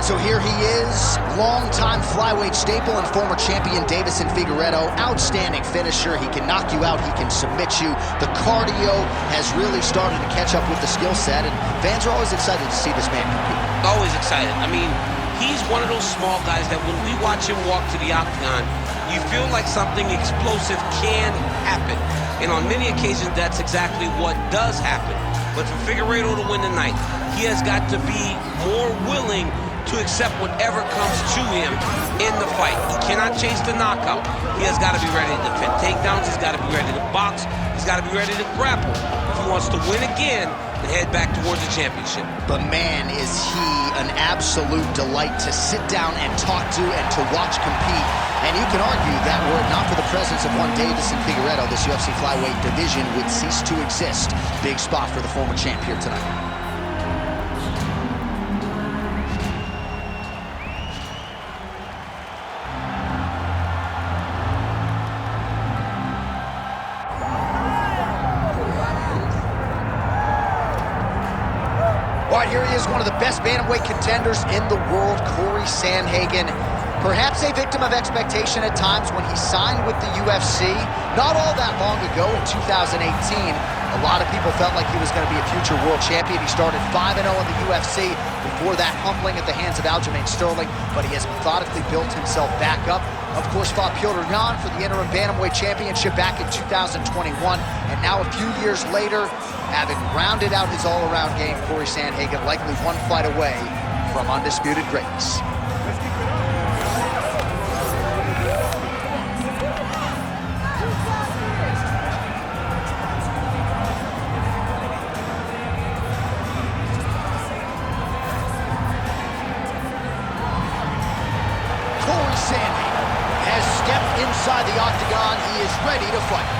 So here he is, longtime flyweight staple and former champion Deiveson Figueiredo. Outstanding finisher. He can knock you out, he can submit you. The cardio has really started to catch up with the skill set, and fans are always excited to see this man compete. Always excited. I mean, he's one of those small guys that when we watch him walk to the octagon, you feel like something explosive can happen. And on many occasions, that's exactly what does happen. But for Figueiredo to win tonight, he has got to be more willing to accept whatever comes to him in the fight. He cannot chase the knockout. He has got to be ready to defend takedowns. He's got to be ready to box. He's got to be ready to grapple if he wants to win again and head back towards the championship. But man, is he an absolute delight to sit down and talk to and to watch compete. And you can argue that were it not for the presence of one Deiveson Figueiredo, this UFC flyweight division would cease to exist. Big spot for the former champ here tonight. All right, here he is, one of the best bantamweight contenders in the world, Cory Sandhagen. Perhaps a victim of expectation at times when he signed with the UFC. Not all that long ago in 2018, a lot of people felt like he was going to be a future world champion. He started 5-0 in the UFC before that humbling at the hands of Aljamain Sterling, but he has methodically built himself back up. Of course, fought Petr Yan for the interim bantamweight championship back in 2021, and now a few years later, having rounded out his all-around game, Cory Sandhagen likely one fight away from undisputed greatness. Cory Sandhagen has stepped inside the octagon. He is ready to fight.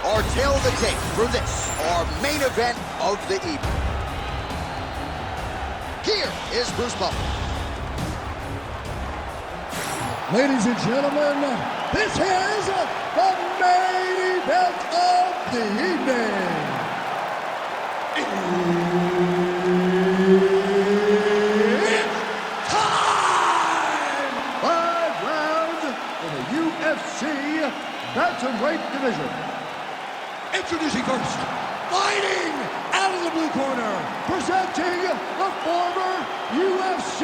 Our tale of the tape for this, our main event of the evening. Here is Bruce Buffer. Ladies and gentlemen, this is the main event of the evening. It's time! 5 rounds in the UFC Bantamweight division. Introducing first, fighting out of the blue corner, presenting the former UFC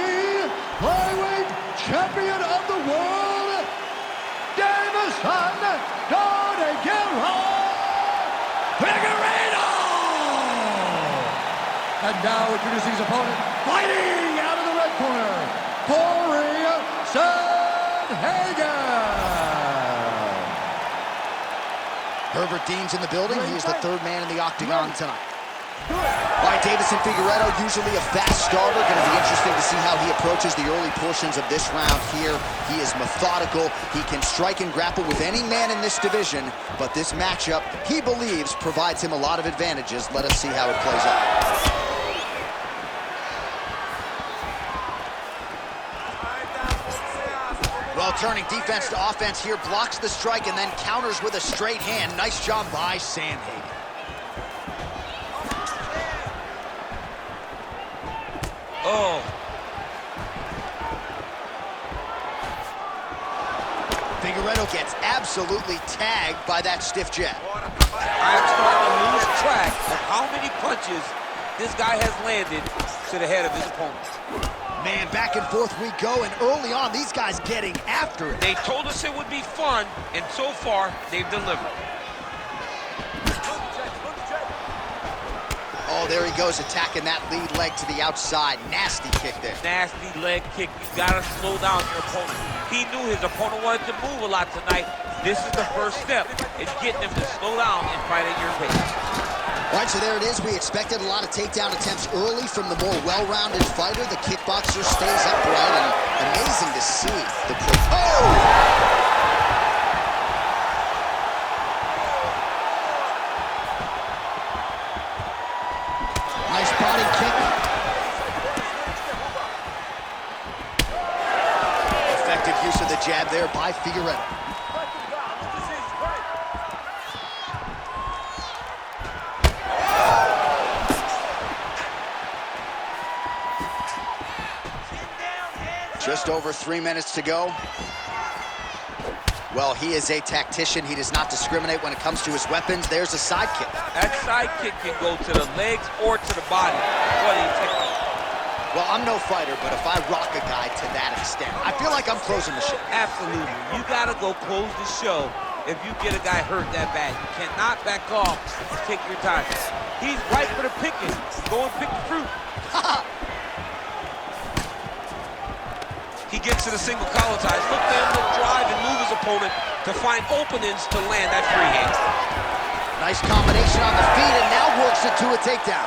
flyweight champion of the world, Deiveson Figueiredo! And now introducing his opponent, fighting out of the red corner, Cory Sandhagen! Herbert Dean's in the building. He is the third man in the octagon tonight. All right, Deiveson Figueiredo, usually a fast starter. Going to be interesting to see how he approaches the early portions of this round here. He is methodical. He can strike and grapple with any man in this division, but this matchup, he believes, provides him a lot of advantages. Let us see how it plays out. Well, turning defense to offense here, blocks the strike and then counters with a straight hand. Nice job by Sandhagen. Oh. Figueiredo gets absolutely tagged by that stiff jab. I am starting to lose track of how many punches this guy has landed to the head of his opponent. Man, back and forth we go, and early on, these guys getting after it. They told us it would be fun, and so far, they've delivered. Oh, there he goes, attacking that lead leg to the outside. Nasty kick there. Nasty leg kick. You gotta slow down your opponent. He knew his opponent wanted to move a lot tonight. This is the first step in getting him to slow down and fight at your pace. All right, so there it is. We expected a lot of takedown attempts early from the more well-rounded fighter. The kickboxer stays upright, and amazing to see. Nice body kick. Effective use of the jab there by Figueiredo. Just over 3 minutes to go. Well, he is a tactician. He does not discriminate when it comes to his weapons. There's a side kick. That side kick can go to the legs or to the body. What a technique. Well, I'm no fighter, but if I rock a guy to that extent, I feel like I'm closing the show. Absolutely. You got to go close the show if you get a guy hurt that bad. You cannot back off. Take your time. He's right for the picking. Go and pick the fruit. He gets to the single collar ties. Look for him to drive and move his opponent to find openings to land that free hand. Nice combination on the feet, and now works it to a takedown.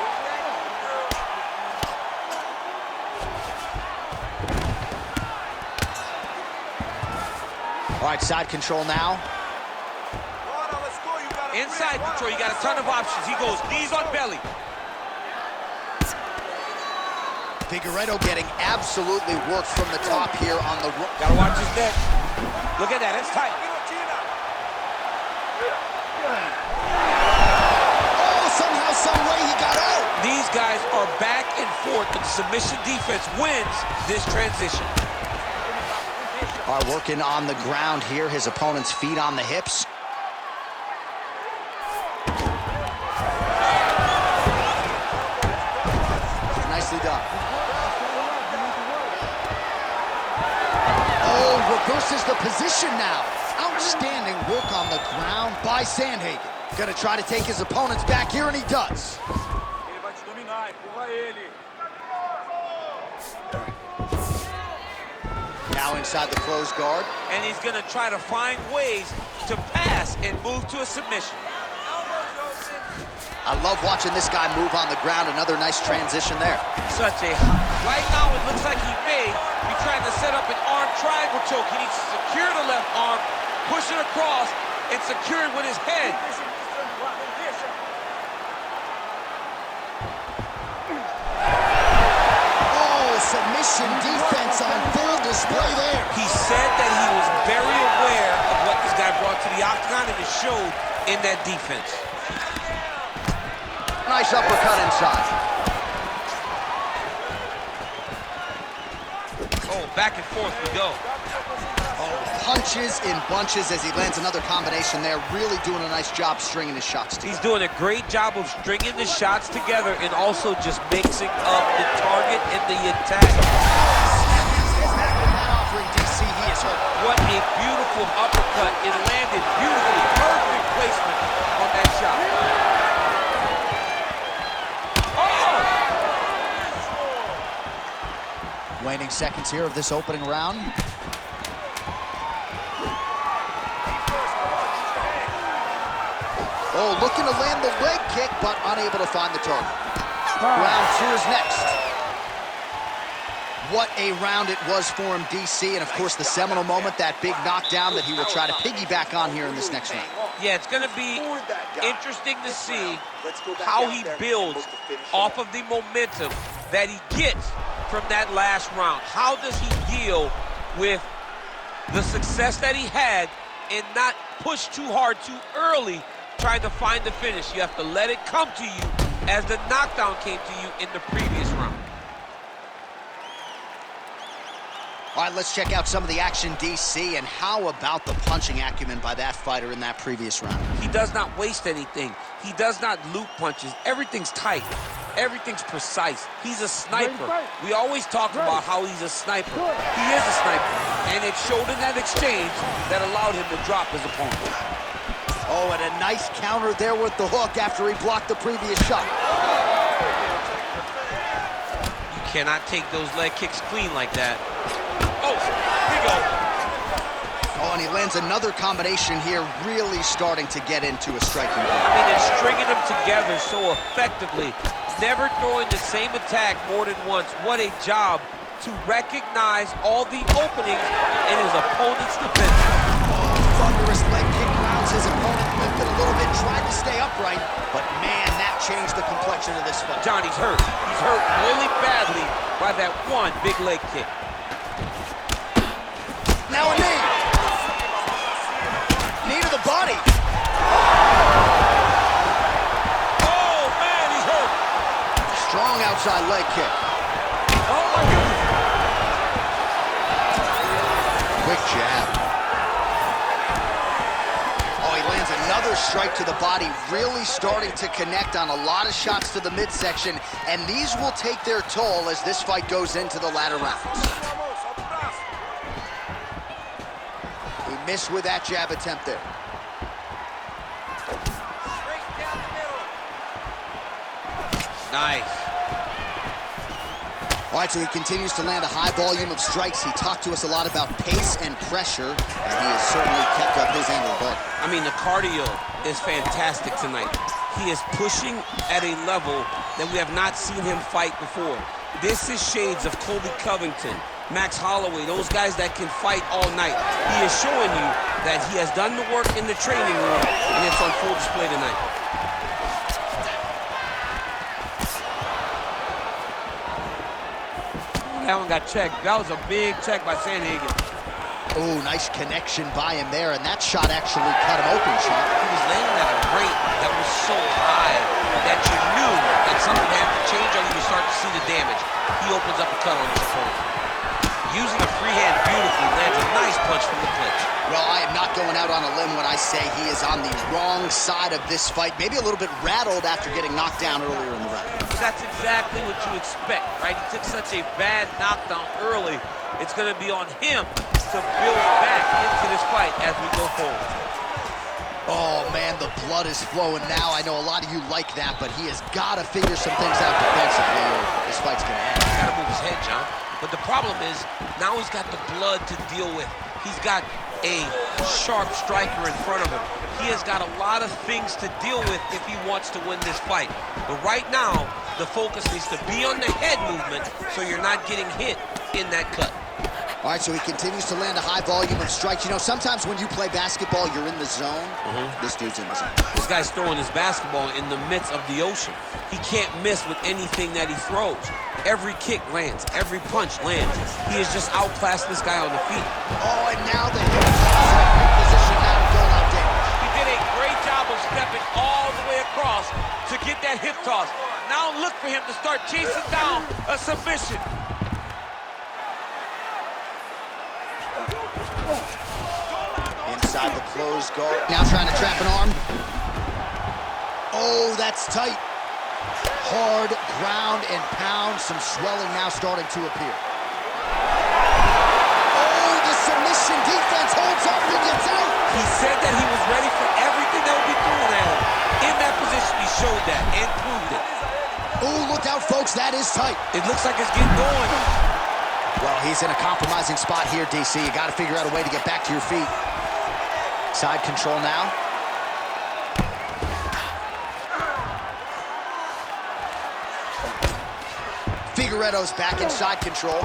All right, side control now. Inside control, you got a ton of options. He goes knees on belly. Figueiredo getting absolutely worked from the top here on the... Gotta watch his neck. Look at that, it's tight. Oh, somehow, some way he got out. These guys are back and forth, and the submission defense wins this transition. All right, working on the ground here. His opponent's feet on the hips. Nicely done. Oh, reverses the position now. Outstanding work on the ground by Sandhagen. Gonna try to take his opponents back here, and he does. Now inside the closed guard. And he's gonna try to find ways to pass and move to a submission. I love watching this guy move on the ground. Another nice transition there. Right now it looks like he may be trying to set up an arm triangle choke. He needs to secure the left arm, push it across, and secure it with his head. Submission defense on full display there. He said that he was very aware of what this guy brought to the octagon, and it showed in that defense. Nice uppercut inside. Oh, back and forth we go. Oh, punches in bunches as he lands another combination there. Really doing a nice job stringing his shots together. He's doing a great job of stringing the shots together and also just mixing up the target and the attack. Offering DC, he is hurt. What a beautiful uppercut. It landed beautifully. Perfect placement on that shot. Oh! Waning seconds here of this opening round. Oh, looking to land the leg kick, but unable to find the target. Round 2 is next. What a round it was for him, DC, and of course the seminal moment, that big knockdown that he will try to piggyback on here in this next round. Yeah, it's going to be interesting to see how he builds off of the momentum that he gets from that last round. How does he deal with the success that he had and not push too hard too early, trying to find the finish? You have to let it come to you as the knockdown came to you in the previous round. All right, let's check out some of the action, DC, and how about the punching acumen by that fighter in that previous round? He does not waste anything. He does not loop punches. Everything's tight. Everything's precise. He's a sniper. We always talk about how he's a sniper. He is a sniper, and it showed in that exchange that allowed him to drop his opponent. Oh, and a nice counter there with the hook after he blocked the previous shot. You cannot take those leg kicks clean like that. Oh, here we go. Oh, and he lands another combination here, really starting to get into a striking point. I mean, it's stringing them together so effectively, never throwing the same attack more than once. What a job to recognize all the openings in his opponent's defense. Thunderous leg kick rounds his opponent, lifted a little bit, tried to stay upright, but man, that changed the complexion of this fight. Johnny's hurt. He's hurt really badly by that one big leg kick. Now a knee. Knee to the body. Oh, man, he's hurt. Strong outside leg kick. Oh, my goodness. jab. Oh, he lands another strike to the body, really starting to connect on a lot of shots to the midsection, and these will take their toll as this fight goes into the latter rounds. He missed with that jab attempt there. Nice. All right, so he continues to land a high volume of strikes. He talked to us a lot about pace and pressure, and he has certainly kept up his end of the ball. I mean, the cardio is fantastic tonight. He is pushing at a level that we have not seen him fight before. This is shades of Colby Covington, Max Holloway, those guys that can fight all night. He is showing you that he has done the work in the training room, and it's on full display tonight. That one got checked. That was a big check by Sandhagen. Oh, nice connection by him there, and that shot actually cut him open, Sean. He was landing at a rate that was so high that you knew that something had to change or you would start to see the damage. He opens up a cut on his opponent. Using a free hand beautifully, lands a nice punch from the clinch. Well, I am not going out on a limb when I say he is on the wrong side of this fight. Maybe a little bit rattled after getting knocked down earlier in the round. That's exactly what you expect, right? He took such a bad knockdown early. It's going to be on him to build back into this fight as we go forward. Oh, man, the blood is flowing now. I know a lot of you like that, but he has got to figure some things out defensively or this fight's going to end. He's got to move his head, John. But the problem is, now he's got the blood to deal with. He's got a sharp striker in front of him. He has got a lot of things to deal with if he wants to win this fight. But right now, the focus needs to be on the head movement so you're not getting hit in that cut. All right, so he continues to land a high volume of strikes. You know, sometimes when you play basketball, you're in the zone. This dude's in the zone. This guy's throwing his basketball in the midst of the ocean. He can't miss with anything that he throws. Every kick lands, every punch lands. He has just outclassed this guy on the feet. Oh, and now the hip position now to dole out damage. He did a great job of stepping all the way across to get that hip toss. Now look for him to start chasing down a submission. Inside the closed guard. Now trying to trap an arm. Oh, that's tight. Hard ground and pound. Some swelling now starting to appear. Oh, the submission defense holds up and gets out. He said that he was ready for everything that would be thrown at him. In that position, he showed that and proved it. Oh, look out, folks. That is tight. It looks like it's getting going. Well, he's in a compromising spot here, DC. You got to figure out a way to get back to your feet. Side control now. Figueiredo's back in side control.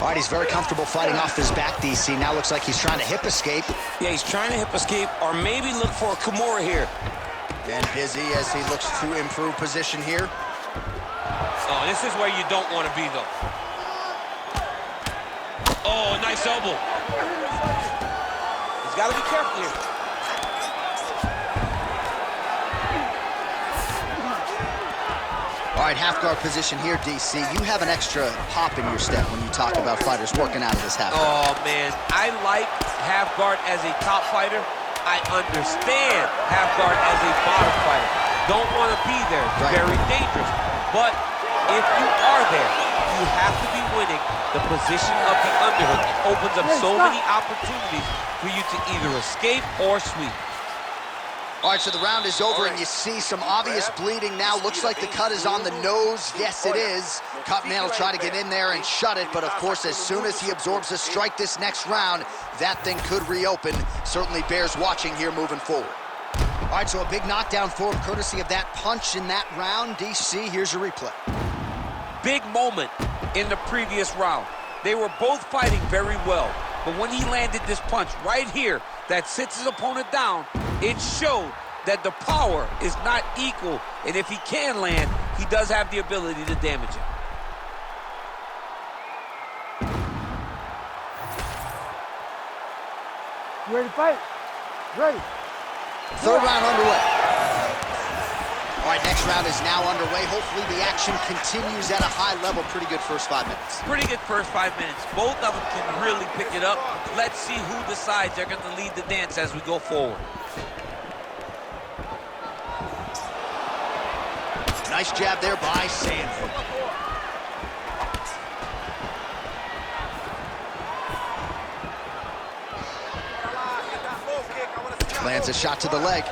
All right, he's very comfortable fighting off his back, DC. Now looks like he's trying to hip escape. Yeah, he's trying to hip escape or maybe look for a Kimura here. And busy as he looks to improve position here. Oh, this is where you don't want to be, though. Oh, nice elbow. He's got to be careful here. All right, half guard position here, DC. You have an extra hop in your step when you talk about fighters working out of this half guard. Oh, man. I like half guard as a top fighter. I understand half guard as a bottom fighter. Don't want to be there. It's very dangerous. But if you are there, you have to be winning the position of the underhook. It opens up so many opportunities for you to either escape or sweep. All right, so the round is over, and you see some obvious bleeding now. Looks like the cut is on the nose. Yes, it is. Cutman will try to get in there and shut it, but of course, as soon as he absorbs a strike this next round, that thing could reopen. Certainly bears watching here moving forward. All right, so a big knockdown for him, courtesy of that punch in that round. DC, here's your replay. Big moment in the previous round. They were both fighting very well, but when he landed this punch right here that sits his opponent down, it showed that the power is not equal, and if he can land, he does have the ability to damage it. You ready to fight? Ready. Third round underway. All right, next round is now underway. Hopefully the action continues at a high level. Pretty good first 5 minutes. Pretty good first 5 minutes. Both of them can really pick it up. Let's see who decides they're going to lead the dance as we go forward. Nice jab there by Sandhagen. Lands a shot to the leg.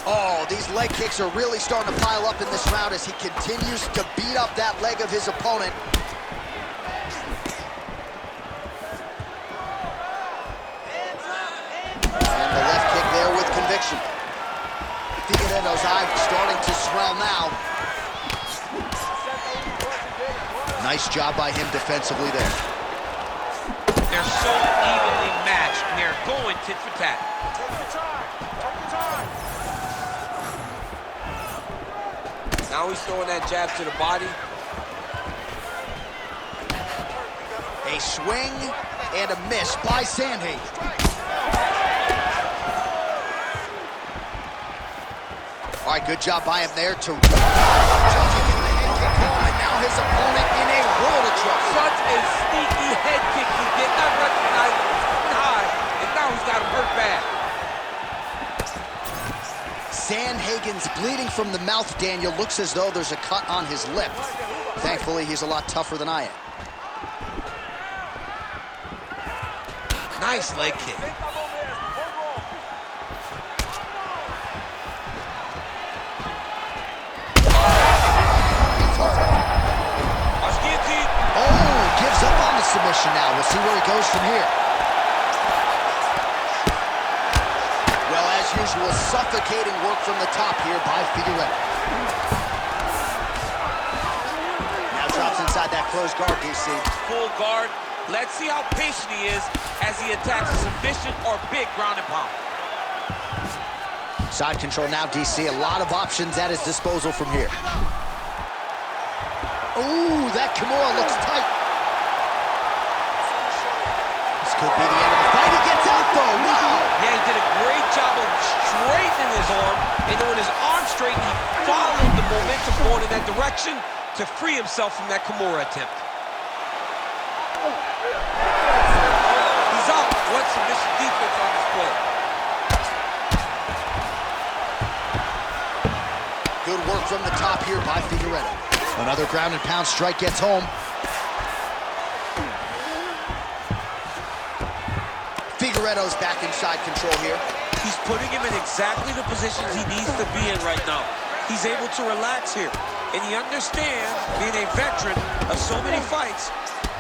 Oh, these leg kicks are really starting to pile up in this round as he continues to beat up that leg of his opponent. And the left kick there with conviction. Figueiredo's eye starting to swell now. Nice job by him defensively there. They're so evenly matched, and they're going tit for tat. Take your time. Take your time. Now he's throwing that jab to the body. A swing and a miss by Sandhagen. All right, good job by him there to judging in the head kick home, and now his opponent in a world of trouble. Such a sneaky head kick. He did not recognize it was coming high, and now he's got him hurt bad. Sandhagen's bleeding from the mouth, Daniel. Looks as though there's a cut on his lip. Thankfully, he's a lot tougher than I am. Nice leg kick. Oh, gives up on the submission now. We'll see where he goes from here. Well, as usual, suffocating work from the top here by Figueiredo. Now drops inside that closed guard, DC. Full guard. Let's see how patient he is as he attacks a submission or big ground and pound. Side control now, DC. A lot of options at his disposal from here. Ooh, that Kimura looks tight. This could be the end of the fight. He gets out, though. Wow. Yeah, he did a great job of straightening his arm, and then when his arm straightened, he followed the momentum going in that direction to free himself from that Kimura attempt. He's up. What submission defense on display. Good work from the top here by Figueiredo. Another ground and pound strike gets home. Figueiredo's back in side control here. He's putting him in exactly the positions he needs to be in right now. He's able to relax here. And he understands, being a veteran of so many fights,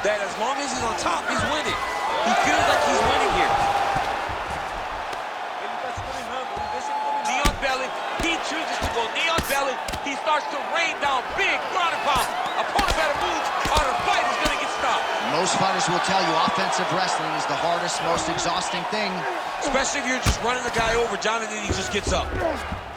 that as long as he's on top, he's winning. He feels like he's winning here. Knee on belly. He chooses to go knee on belly. He starts to rain down big ground and pound. Opponent better moves or the fight is going to get stopped. Most fighters will tell you offensive wrestling is the hardest, most exhausting thing. Especially if you're just running the guy over, Jonathan, he just gets up.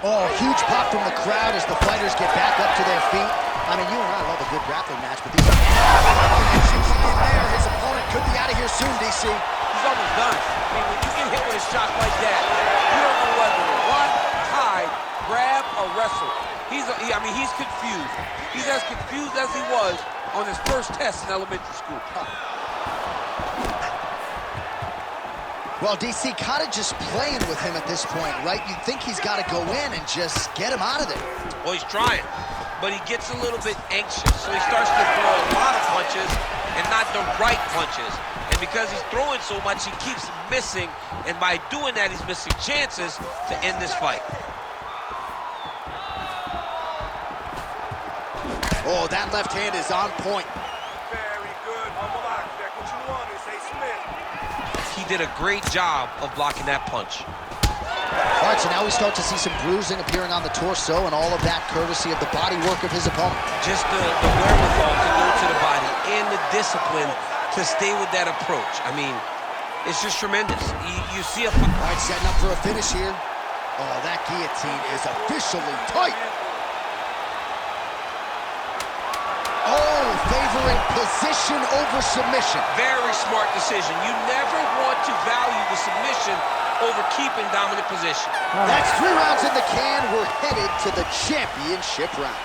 Oh, huge pop from the crowd as the fighters get back up to their feet. I mean, you and I love a good grappling match, but these are connections in there. His opponent could be out of here soon, DC. He's almost done. I mean, when you get hit with a shot like that, you don't know whether to run, hide, grab, or wrestle. He's confused. He's as confused as he was on his first test in elementary school. Well, DC kind of just playing with him at this point, right? You'd think he's got to go in and just get him out of there. Well, he's trying, but he gets a little bit anxious, so he starts to throw a lot of punches and not the right punches. And because he's throwing so much, he keeps missing, and by doing that, he's missing chances to end this fight. Oh, that left hand is on point. Very good. He did a great job of blocking that punch. All right, so now we start to see some bruising appearing on the torso, and all of that courtesy of the body work of his opponent. Just the wherewithal to go to the body and the discipline to stay with that approach. I mean, it's just tremendous. You see a... All right, setting up for a finish here. Oh, that guillotine is officially tight. Oh, favoring position over submission. Very smart decision. You never want to value the submission over keeping dominant position. That's 3 rounds in the can. We're headed to the championship rounds.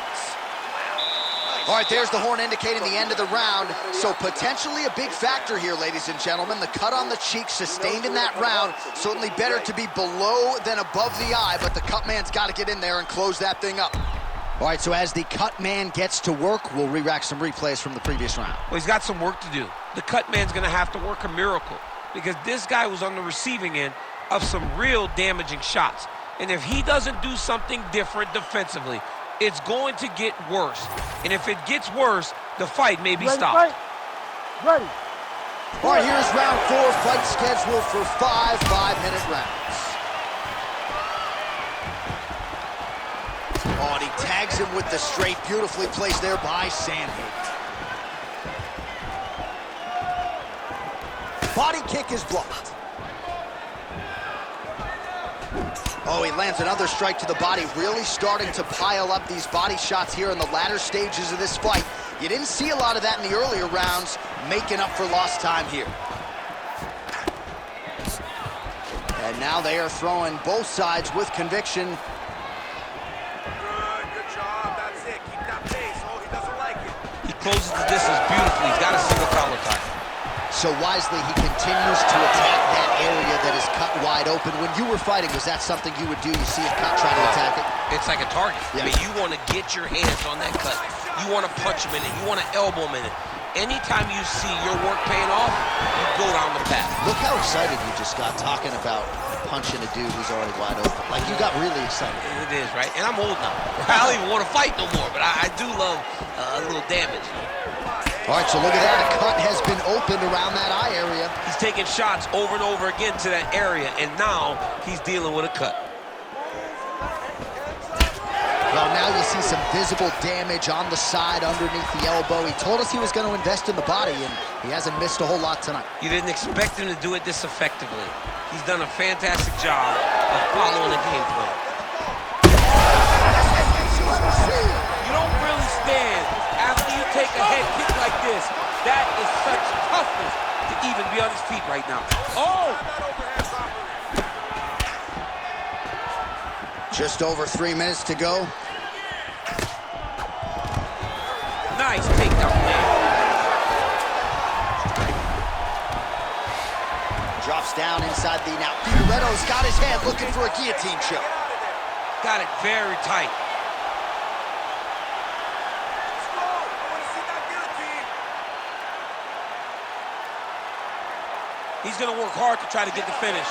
All right, there's the horn indicating the end of the round. So potentially a big factor here, ladies and gentlemen. The cut on the cheek sustained in that round. Certainly better to be below than above the eye, but the cut man's got to get in there and close that thing up. All right, so as the cut man gets to work, we'll re-rack some replays from the previous round. Well, he's got some work to do. The cut man's going to have to work a miracle because this guy was on the receiving end of some real damaging shots. And if he doesn't do something different defensively, it's going to get worse. And if it gets worse, the fight may be stopped. Ready. All right, here's round 4, fight scheduled for 5 5-minute rounds. Oh, and he tags him with the straight, beautifully placed there by Sandhagen. Body kick is blocked. Oh, he lands another strike to the body, really starting to pile up these body shots here in the latter stages of this fight. You didn't see a lot of that in the earlier rounds, making up for lost time here. And now they are throwing both sides with conviction. Good job. That's it. Keep that pace. Oh, he doesn't like it. He closes the distance beautifully. He's got a single collar tie. So wisely, he continues to attack that area that is cut wide open. When you were fighting, was that something you would do? You see a cut, try to attack it? It's like a target. Yeah. I mean, you want to get your hands on that cut. You want to punch him in it. You want to elbow him in it. Anytime you see your work paying off, you go down the path. Look how excited you just got talking about punching a dude who's already wide open. Like, you got really excited. It is, right? And I'm old now. I don't even want to fight no more, but I do love a little damage. All right, so look at that. A cut has been opened around that eye area. He's taking shots over and over again to that area, and now he's dealing with a cut. Well, now you see some visible damage on the side underneath the elbow. He told us he was going to invest in the body, and he hasn't missed a whole lot tonight. You didn't expect him to do it this effectively. He's done a fantastic job of following the game plan. You don't really stand after you take a head kick like this. That is such toughness to even be on his feet right now. Oh! Just over 3 minutes to go. Nice takedown there. Drops down inside the now. Figueiredo's got his head looking for a guillotine choke. Got it very tight. He's going to work hard to try to get the finish.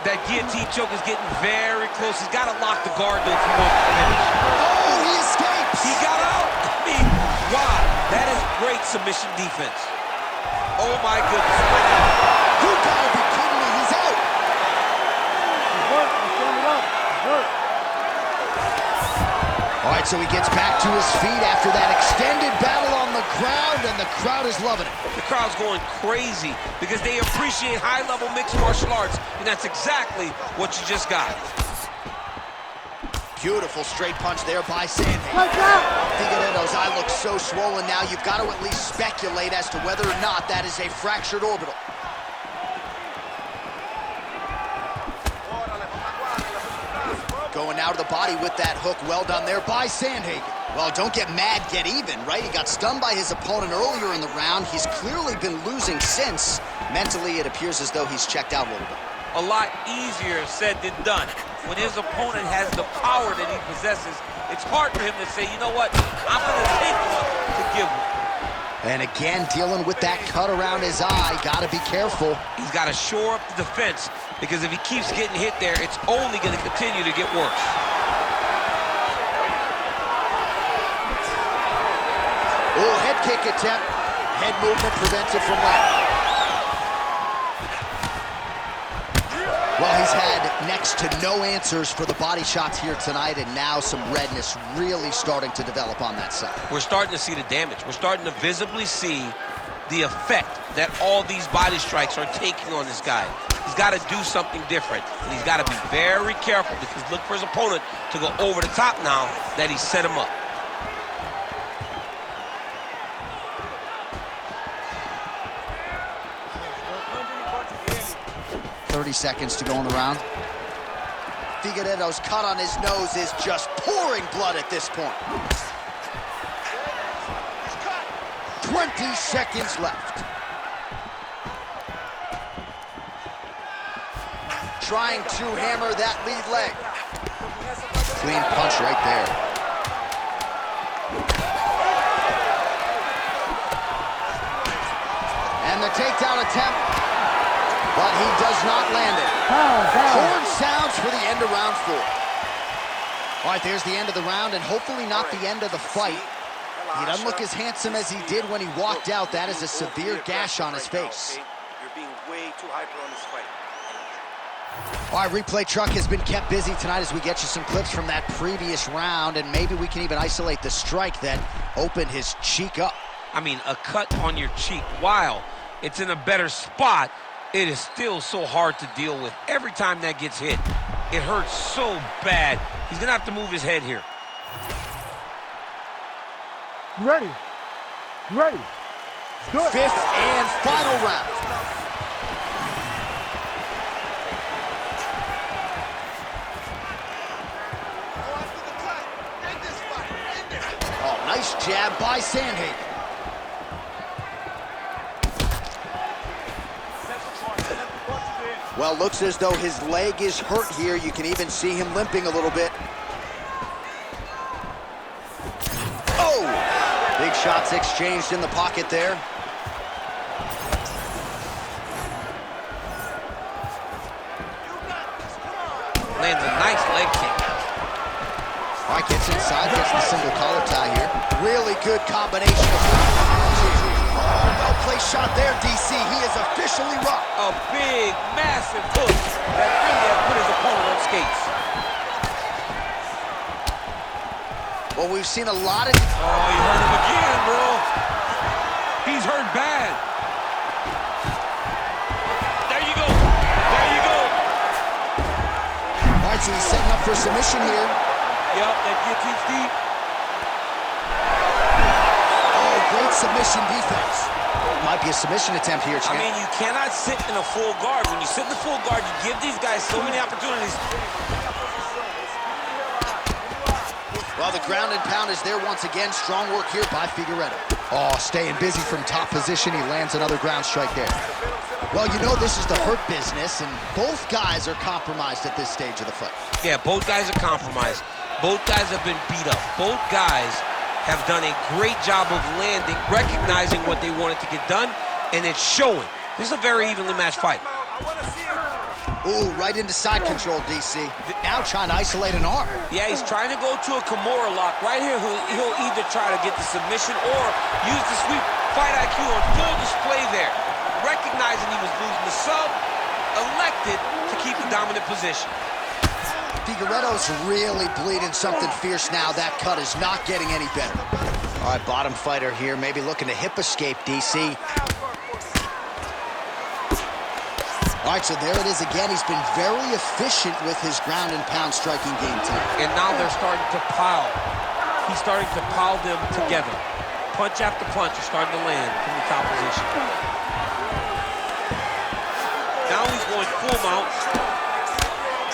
That guillotine choke is getting very close. He's got to lock the guard, though, if he wants to finish. Oh, he escapes! He got out! I mean, wow, that is great submission defense. Oh, my goodness. You gotta be kidding me, he's out! He's hurt. He's standing up. He's hurt. All right, so he gets back to his feet after that extended battle on the ground, and the crowd is loving it. The crowd's going crazy because they appreciate high-level mixed martial arts, and that's exactly what you just got. Beautiful straight punch there by Sandhagen. Like that. Figueiredo's eye looks so swollen now, you've got to at least speculate as to whether or not that is a fractured orbital. Going out of the body with that hook, well done there by Sandhagen. Well, don't get mad, get even, right? He got stunned by his opponent earlier in the round. He's clearly been losing since. Mentally, it appears as though he's checked out a little bit. A lot easier said than done. When his opponent has the power that he possesses, it's hard for him to say, you know what, I'm going to take one to give one. And again, dealing with that cut around his eye. Got to be careful. He's got to shore up the defense, because if he keeps getting hit there, it's only going to continue to get worse. Oh, head kick attempt. Head movement prevents it from landing. Well, he's had next to no answers for the body shots here tonight, and now some redness really starting to develop on that side. We're starting to see the damage. We're starting to visibly see the effect that all these body strikes are taking on this guy. He's got to do something different. And he's got to be very careful because look for his opponent to go over the top now that he set him up. 30 seconds to go in the round. Figueiredo's cut on his nose is just pouring blood at this point. 20 seconds left. Trying to hammer that lead leg. Clean punch right there. And the takedown attempt, but he does not land it. Horn sounds for the end of round 4. All right, there's the end of the round, and hopefully not the end of the fight. He doesn't look as handsome as he did when he walked out. That is a severe gash on his face. You're being way too hyper on this fight. All right, replay truck has been kept busy tonight as we get you some clips from that previous round, and maybe we can even isolate the strike that opened his cheek up. I mean, a cut on your cheek, while it's in a better spot, it is still so hard to deal with. Every time that gets hit, it hurts so bad. He's gonna have to move his head here. Ready. Ready. Good. 5th and final round. Oh, nice jab by Sandhagen. Well, looks as though his leg is hurt here. You can even see him limping a little bit. Oh! Big shots exchanged in the pocket there. Lands a nice leg kick. All right, gets inside, gets the single collar tie here. Really good combination of... Well-placed shot there, DC. He is officially rocked. A big, massive push that really has put his opponent on skates. Well, we've seen a lot of... Oh, you hurt him again, bro. He's hurt bad. There you go. There you go. All right, so he's setting up for submission here. Yep, that guillotine's deep. Oh, great submission defense. Might be a submission attempt here, champ. I mean, you cannot sit in a full guard. When you sit in the full guard, you give these guys so many opportunities. Well, the ground and pound is there once again. Strong work here by Figueiredo. Oh, staying busy from top position. He lands another ground strike there. Well, you know this is the hurt business, and both guys are compromised at this stage of the fight. Yeah, both guys are compromised. Both guys have been beat up. Both guys have done a great job of landing, recognizing what they wanted to get done, and it's showing. This is a very evenly matched fight. Ooh, right into side control, DC. Now trying to isolate an arm. Yeah, he's trying to go to a Kimura lock. Right here, he'll either try to get the submission or use the sweep. Fight IQ on full display there. Recognizing he was losing the sub, elected to keep the dominant position. Figueiredo's really bleeding something fierce now. That cut is not getting any better. All right, bottom fighter here, maybe looking to hip escape, DC. All right, so there it is again. He's been very efficient with his ground and pound striking game tonight. And now they're starting to pile. He's starting to pile them together. Punch after punch is starting to land from the top position. Now he's going full mount.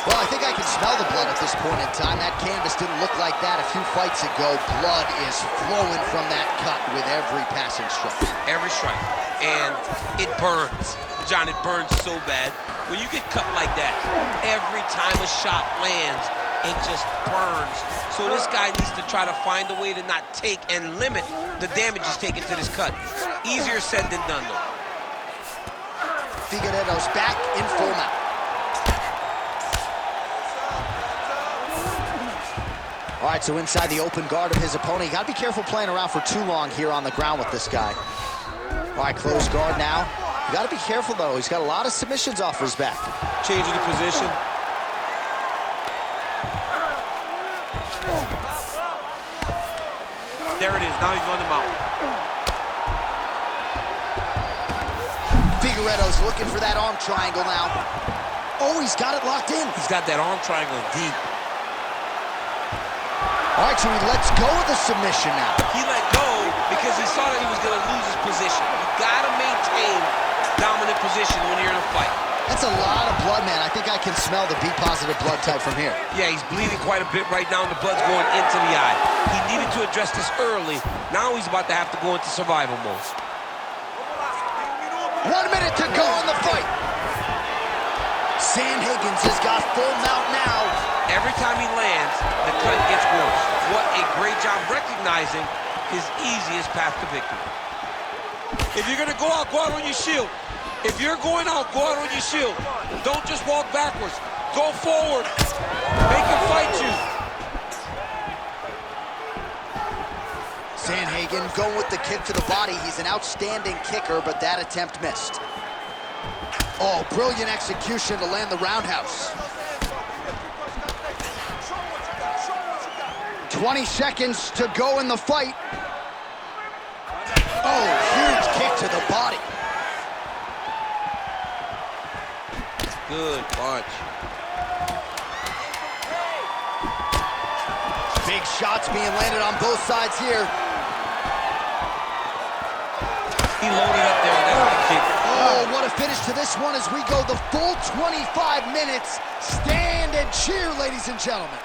Well, I think I can smell the blood at this point in time. That canvas didn't look like that a few fights ago. Blood is flowing from that cut with every passing strike. Every strike. And it burns. John, it burns so bad. When you get cut like that, every time a shot lands, it just burns. So this guy needs to try to find a way to not take and limit the damage he's taken to this cut. Easier said than done, though. Figueiredo's back in full mount. All right, so inside the open guard of his opponent. You got to be careful playing around for too long here on the ground with this guy. All right, close guard now. You got to be careful, though. He's got a lot of submissions off his back. Changing the position. There it is. Now he's on the mount. Figueiredo's looking for that arm triangle now. Oh, he's got it locked in. He's got that arm triangle deep. All right, so he lets go of the submission now. He let go because he saw that he was going to lose his position. You got to maintain dominant position when you're in a fight. That's a lot of blood, man. I think I can smell the B-positive blood type from here. Yeah, he's bleeding quite a bit right now, and the blood's going into the eye. He needed to address this early. Now he's about to have to go into survival mode. 1 minute to go in the fight. Sandhagen's has got full mount now. Every time he lands, the cut gets worse. What a great job recognizing his easiest path to victory. If you're going to go out on your shield. If you're going out, go out on your shield. Don't just walk backwards. Go forward. Make him fight you. Sandhagen going with the kick to the body. He's an outstanding kicker, but that attempt missed. Oh, brilliant execution to land the roundhouse. 20 seconds to go in the fight. Oh, huge kick to the body. Good punch. Big shots being landed on both sides here. He loaded up there with that high kick. Oh, what a finish to this one as we go the full 25 minutes. Stand and cheer, ladies and gentlemen.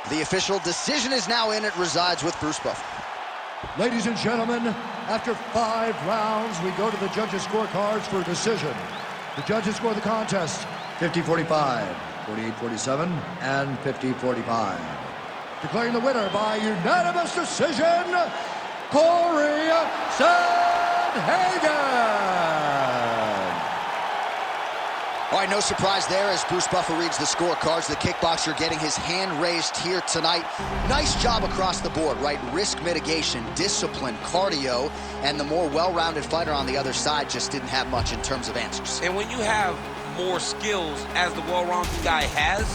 The official decision is now in. It resides with Bruce Buffer. Ladies and gentlemen, after 5 rounds, we go to the judges' scorecards for a decision. The judges score the contest 50-45, 48-47, and 50-45. Declaring the winner by unanimous decision, Cory Sandhagen. All right, no surprise there as Bruce Buffer reads the scorecards. The kickboxer getting his hand raised here tonight. Nice job across the board, right? Risk mitigation, discipline, cardio, and the more well-rounded fighter on the other side just didn't have much in terms of answers. And when you have more skills, as the well-rounded guy has,